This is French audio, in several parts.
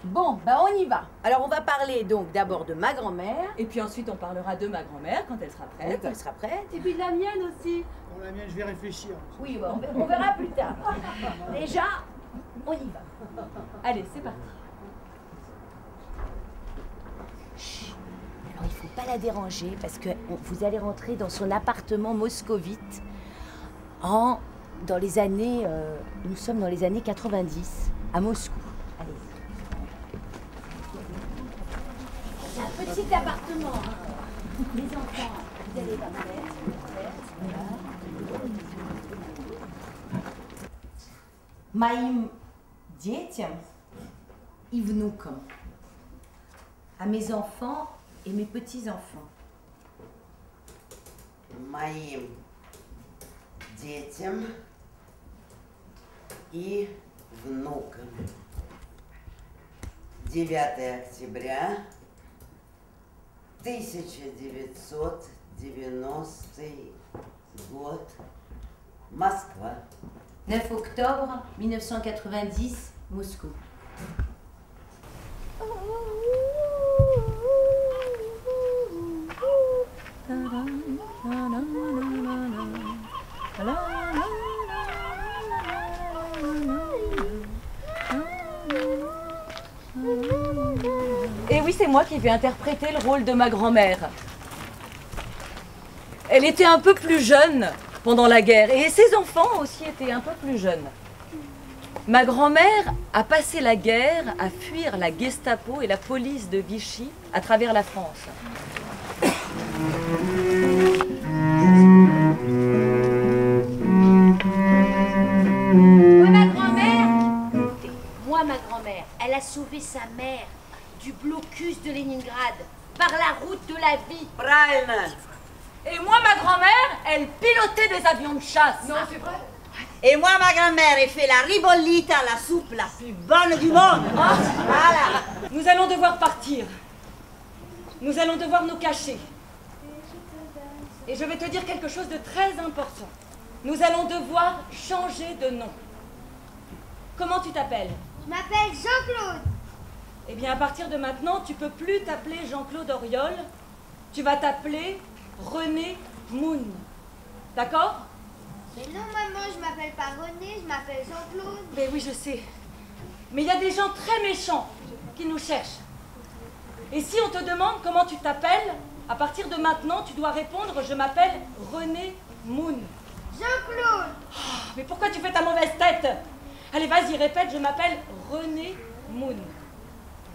Bon, ben on y va. Alors on va parler donc d'abord de ma grand-mère. Et puis ensuite on parlera de ma grand-mère quand elle sera prête. Quand elle sera prête. Et puis de la mienne aussi. Bon, la mienne, je vais réfléchir. Oui, bon, on verra plus tard. Déjà, on y va. Allez, c'est parti. Chut. Alors il ne faut pas la déranger parce que vous allez rentrer dans son appartement moscovite dans les années... nous sommes dans les années 90 à Moscou. Allez. C'est un petit appartement. Hein. Les enfants, vous allez voir. Моим детям и внукам. À mes enfants et mes petits-enfants. Моим детям и внукам. 9 октября 1990 год. Москва. 9 octobre 1990, Moscou. Et oui, c'est moi qui vais interpréter le rôle de ma grand-mère. Elle était un peu plus jeune pendant la guerre et ses enfants aussi étaient un peu plus jeunes. Ma grand-mère a passé la guerre à fuir la Gestapo et la police de Vichy à travers la France. Moi, ma grand-mère, elle a sauvé sa mère du blocus de Leningrad par la route de la vie. Правильно. Et moi, ma grand-mère, elle pilotait des avions de chasse. Non, c'est vrai. Et moi, ma grand-mère, elle fait la ribollita, la soupe la plus bonne du monde. Voilà. Nous allons devoir partir. Nous allons devoir nous cacher. Et je vais te dire quelque chose de très important. Nous allons devoir changer de nom. Comment tu t'appelles? Je m'appelle Jean-Claude. Eh bien, à partir de maintenant, tu peux plus t'appeler Jean-Claude Auriol. Tu vas t'appeler René Moon. D'accord? Mais non, maman, je m'appelle pas René, je m'appelle Jean-Claude. Mais oui, je sais. Mais il y a des gens très méchants qui nous cherchent. Et si on te demande comment tu t'appelles, à partir de maintenant, tu dois répondre « Je m'appelle René Moon ». Jean-Claude. Oh, mais pourquoi tu fais ta mauvaise tête? Allez, vas-y, répète, je m'appelle René Moon.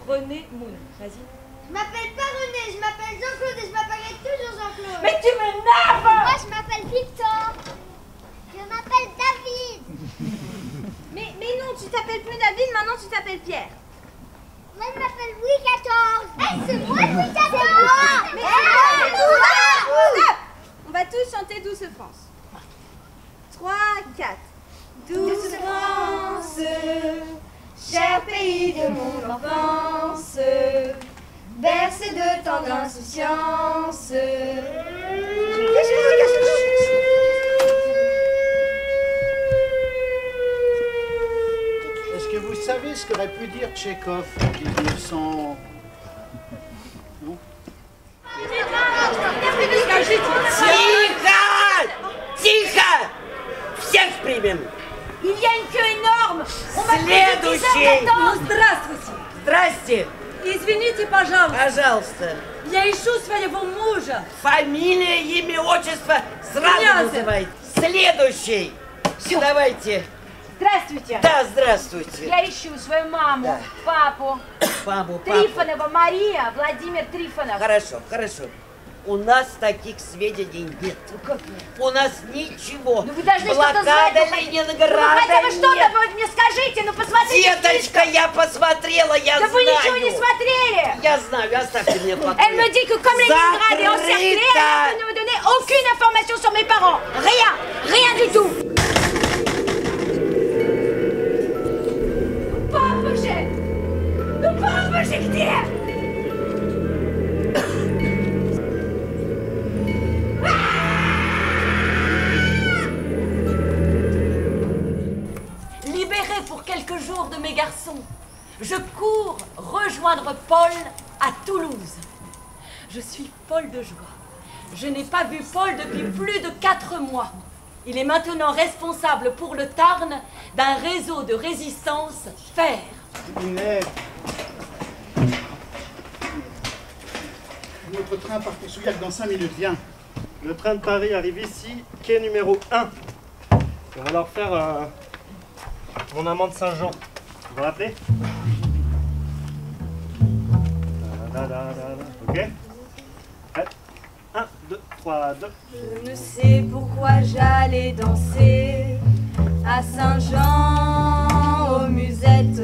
René Moon, vas-y. Je m'appelle pas René, je m'appelle Jean-Claude et je m'appellerai toujours Jean-Claude. Mais tu m'énerves! Moi, je m'appelle Victor. Je m'appelle David. mais non, tu t'appelles plus David, maintenant tu t'appelles Pierre. Moi, je m'appelle Louis XIV. C'est moi Louis XIV. C'est moi. Mais c'est moi. Stop. On va tous chanter Douce France. 3, 4. Douce France, cher pays de mon enfance, bercé de tant d'insouciance. Est-ce que vous savez ce qu'aurait pu dire Tchekhov en 1900... Non? Тихо! Тихо! Всех примем! Il y a une queue énorme. On m'a pris 10 Следующий! heures d'attente. Здравствуйте! Здрасте! Извините, пожалуйста. Пожалуйста. Я ищу своего мужа. Фамилия, имя, отчество сразу Князев. называйте. Следующий. Давайте. Здравствуйте. Да, здравствуйте. Я ищу свою маму, Да. папу. Папу. Трифонова Мария, Владимир Трифонов. Хорошо, хорошо. У нас таких сведений нет. У нас ничего. Ну вы должны что-то знать. Блокада Ну Ленинграда хотя бы что-то нет. вы мне скажите, ну посмотрите. Деточка, я посмотрела, я Да знаю. вы ничего не смотрели. Я знаю, оставьте меня в покое. Elle me dit que comme Leningrad est encerclé, elle ne me donner aucune information sur mes parents. Rien, rien du tout. Поможе! Ну поможе где? Libérée pour quelques jours de mes garçons, je cours rejoindre Paul à Toulouse. Je suis folle de joie. Je n'ai pas vu Paul depuis plus de 4 mois. Il est maintenant responsable pour le Tarn d'un réseau de résistance fer. Inès. Notre train part pour Souillac dans 5 minutes, viens. Le train de Paris arrive ici, quai numéro 1. On va leur faire mon amant de Saint-Jean. Vous vous rappelez? Ok. 1, 2, 3, 2. Je ne sais pourquoi j'allais danser à Saint-Jean aux musettes,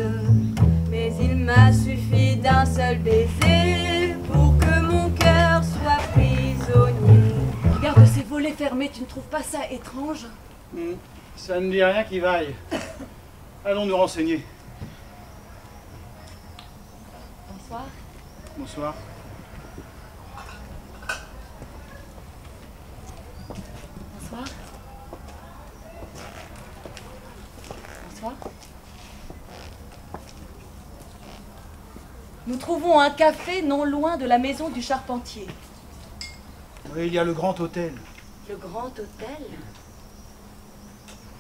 mais il m'a suffi d'un seul baiser pour que mon cœur soit prisonnier. Regarde ces volets fermés, tu ne trouves pas ça étrange? Ça ne dit rien qui vaille. Allons nous renseigner. Bonsoir. Bonsoir. Bonsoir. Bonsoir. Nous trouvons un café non loin de la maison du charpentier. Oui, il y a le Grand Hôtel. Le Grand Hôtel?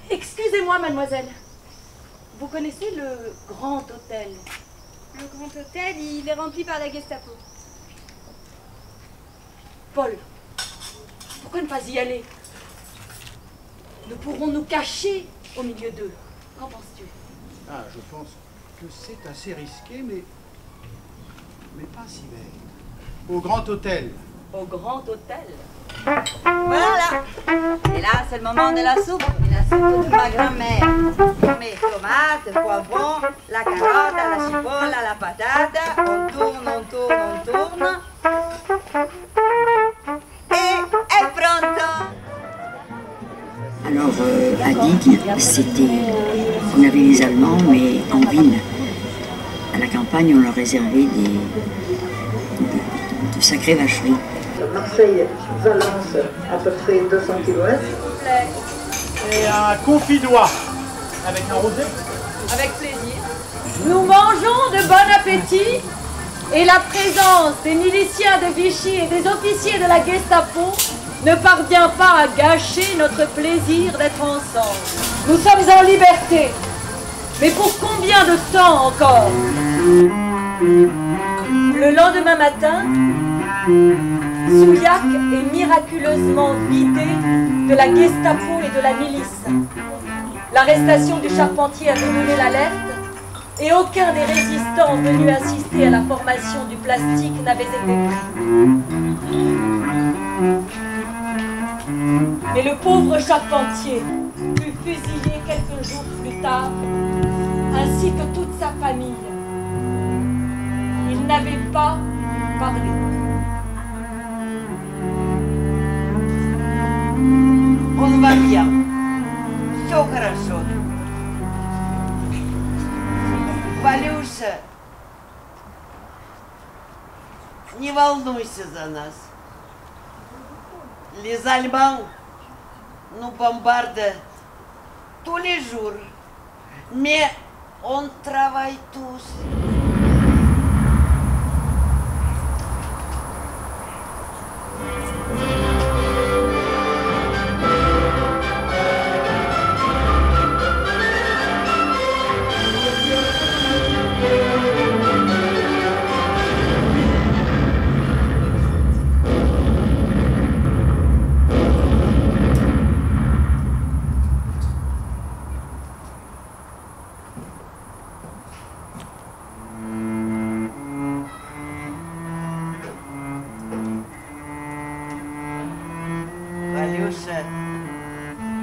Excusez-moi, mademoiselle. Vous connaissez le Grand Hôtel? Le Grand Hôtel, il est rempli par la Gestapo. Paul, pourquoi ne pas y aller? Nous pourrons nous cacher au milieu d'eux. Qu'en penses-tu? Ah, je pense que c'est assez risqué, mais pas si bête. Au Grand Hôtel. Au Grand Hôtel? Voilà. Et là, c'est le moment de la soupe. La soupe de ma grand-mère. On met tomates, poivrons, la carotte, la cipolle, la patate. On tourne, on tourne, on tourne. Et è pronto. Alors, à Digue, on avait les Allemands, mais en ville. À la campagne, on leur réservait de sacrées vacheries. Marseille-Valence, à peu près 200 km. Et un confidois avec un rosé. Avec plaisir. Nous mangeons de bon appétit et la présence des miliciens de Vichy et des officiers de la Gestapo ne parvient pas à gâcher notre plaisir d'être ensemble. Nous sommes en liberté. Mais pour combien de temps encore? Le lendemain matin, Souillac est miraculeusement vidé de la Gestapo et de la milice. L'arrestation du charpentier avait donné l'alerte et aucun des résistants venus assister à la formation du plastique n'avait été pris. Mais le pauvre charpentier fut fusillé quelques jours plus tard, ainsi que toute sa famille. Il n'avait pas parlé. Он варьял. Все хорошо. Валюша, не волнуйся за нас. Les Allemands nous bombardent tous les jours, mais on travaille tous.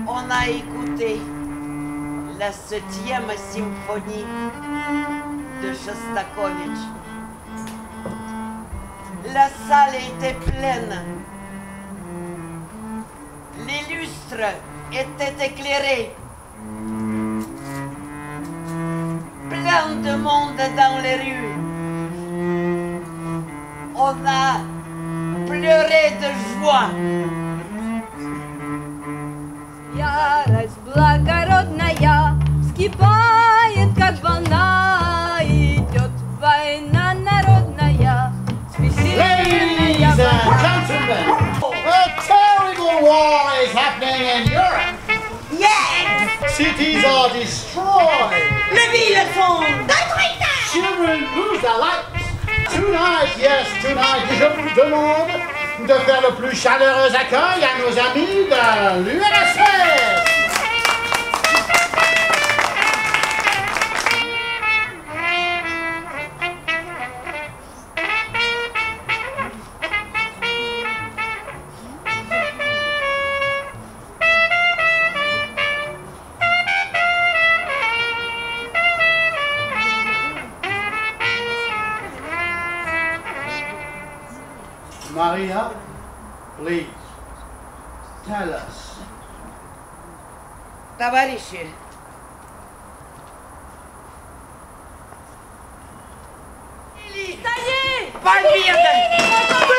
On a écouté la 7e symphonie de Shostakovich. La salle était pleine. Les lustres étaient éclairés. Plein de monde dans les rues. On a pleuré de joie. Ярость благородная вскипает, как волна, идет война. war is happening in Europe. Yes! Cities are destroyed. Les villes sont détruites! Children lose their lives. Tonight, yes, tonight, je vous demande de faire le plus chaleureux accueil à nos amis de l'URSS. Maria, please, tell us. Товарищи, Ça y est! Победа!